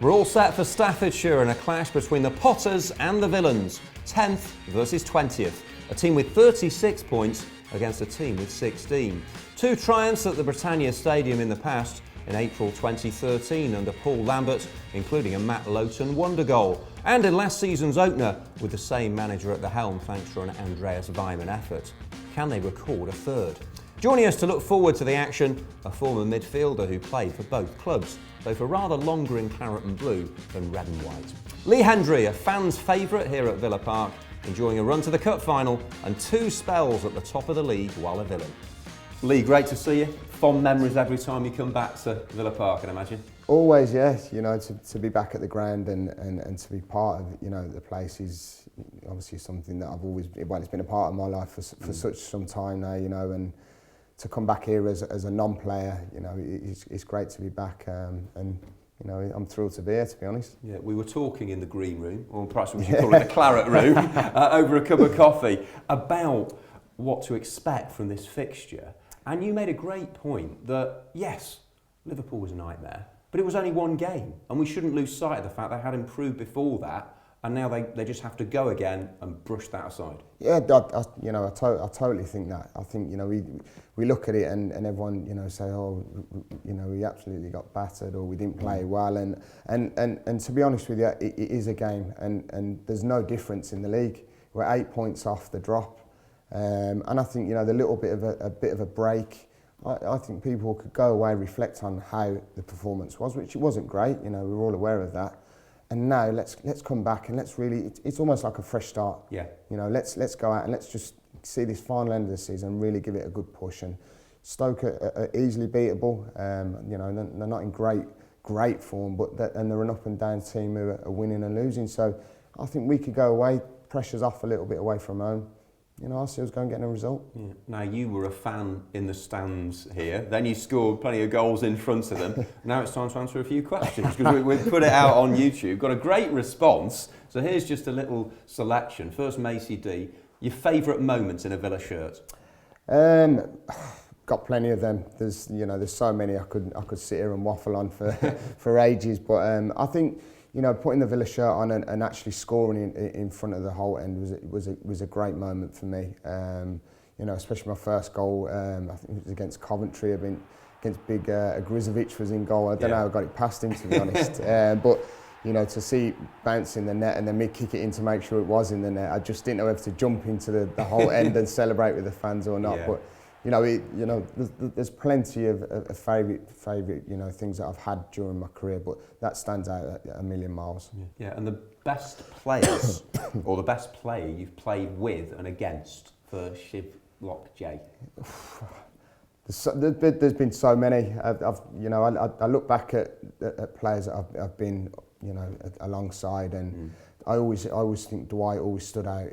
We're all set for Staffordshire in a clash between the Potters and the Villains. 10th versus 20th. A team with 36 points against a team with 16. Two triumphs at the Britannia Stadium in the past, in April 2013 under Paul Lambert, including a Matt Lowton wonder goal, and in last season's opener with the same manager at the helm thanks to an Andreas Weimann effort. Can they record a third? Joining us to look forward to the action, a former midfielder who played for both clubs, though for rather longer in claret and blue than red and white. Lee Hendrie, a fan's favourite here at Villa Park, enjoying a run to the cup final and two spells at the top of the league while a Villain. Lee, great to see you. Fond memories every time you come back to Villa Park, I'd imagine. Always, yes. You know, to be back at the ground and to be part of, you know, the place is obviously something that I've always, well, it's been a part of my life for such some time now, you know, and to come back here as a non-player, you know, it's great to be back, and you know, I'm thrilled to be here, to be honest. Yeah, we were talking in the green room, or perhaps we should call it the claret room, over a cup of coffee, about what to expect from this fixture. And you made a great point that, yes, Liverpool was a nightmare, but it was only one game, and we shouldn't lose sight of the fact they had improved before that, and now they just have to go again and brush that aside. Yeah, I totally think that. I think, you know, we look at it and everyone, you know, say, oh, you know, we absolutely got battered or we didn't play well, and to be honest with you, it is a game, and there's no difference in the league. We're 8 points off the drop, and I think, you know, the little bit of a break. I think people could go away and reflect on how the performance was, which it wasn't great. You know, we're all aware of that. And now let's come back and let's really, it's almost like a fresh start. Yeah. You know, let's go out and let's just see this final end of the season and really give it a good push. And Stoke are easily beatable. You know, they're not in great form, but they're an up and down team who are winning and losing. So I think we could go away, pressure's off a little bit away from home. You know, Arsenal's going to get a result. Yeah. Now, you were a fan in the stands here. Then you scored plenty of goals in front of them. Now it's time to answer a few questions, because we've put it out on YouTube. Got a great response. So here's just a little selection. First, Macy D. Your favourite moments in a Villa shirt? Got plenty of them. There's so many I could sit here and waffle on for ages. But I think, you know, putting the Villa shirt on and actually scoring in front of the whole end was a great moment for me. You know, especially my first goal. I think it was against Coventry. Against Big Grizovic was in goal. I don't know how I got it past him, to be honest. But you know, to see it bounce in the net and then me kick it in to make sure it was in the net, I just didn't know whether to jump into the whole end and celebrate with the fans or not. Yeah. But you know, there's plenty of favourite, you know, things that I've had during my career, but that stands out a million miles. Yeah, and the best players, or the best player you've played with and against for Shivlock J? There's been so many. I look back at players that I've been, you know, alongside, and I always think Dwight always stood out.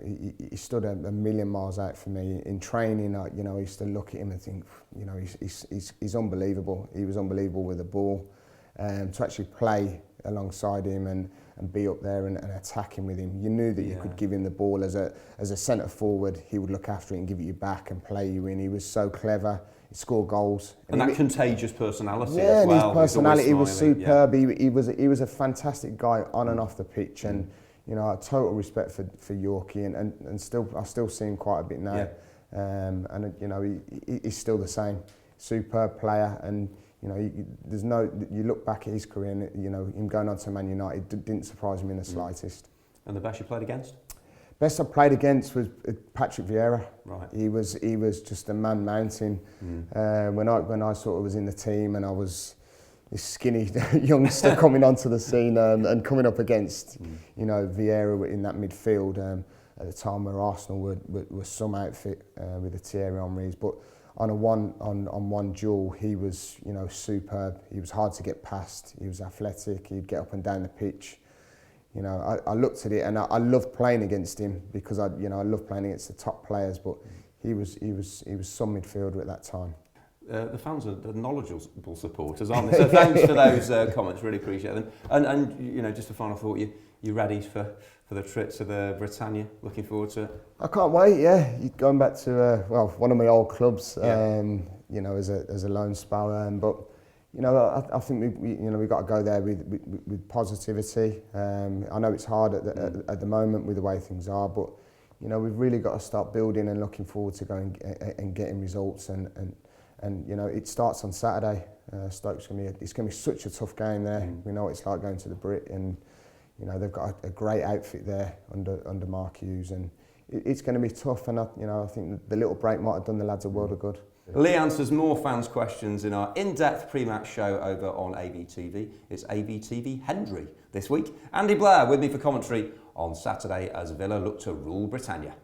He stood a million miles out for me in training. You know, I used to look at him and think, you know, he's unbelievable. He was unbelievable with the ball. To actually play alongside him and be up there and attack him with him, you knew that you could give him the ball as a centre forward. He would look after it and give it you back and play you in. He was so clever. He scored goals. And that contagious personality as well. Yeah, and his personality was superb. Yeah. He was a fantastic guy on and off the pitch, and you know, total respect for Yorkie, and I still see him quite a bit now. Yeah. And you know, he's still the same, superb player, and you know, you look back at his career, and you know, him going on to Man United didn't surprise me in the slightest. And the best you played against? Best I played against was Patrick Vieira. Right. He was just a man mountain. When I sort of was in the team and I was this skinny youngster coming onto the scene and coming up against you know, Vieira in that midfield at the time where Arsenal were some outfit with the Thierry Henrys, but on one duel he was, you know, superb. He was hard to get past. He was athletic. He'd get up and down the pitch. You know, I looked at it and I loved playing against him because I loved playing against the top players. But he was some midfielder at that time. The fans are knowledgeable supporters, aren't they? So thanks for those comments. Really appreciate them. And you know, just a final thought. You ready for the trip to the Britannia? Looking forward to it. I can't wait. Yeah, going back to one of my old clubs. You know, as a loan spell. But you know, I think we've got to go there with positivity. I know it's hard at the moment with the way things are, but you know, we've really got to start building and looking forward to going and getting results. And you know, it starts on Saturday. Stoke's it's going to be such a tough game there. We know what it's like going to the Brit, and you know, they've got a great outfit there under Mark Hughes, and it's going to be tough. And I think the little break might have done the lads a world of good. Lee answers more fans' questions in our in-depth pre-match show over on AVTV. It's AVTV Hendrie this week. Andy Blair with me for commentary on Saturday as Villa look to rule Britannia.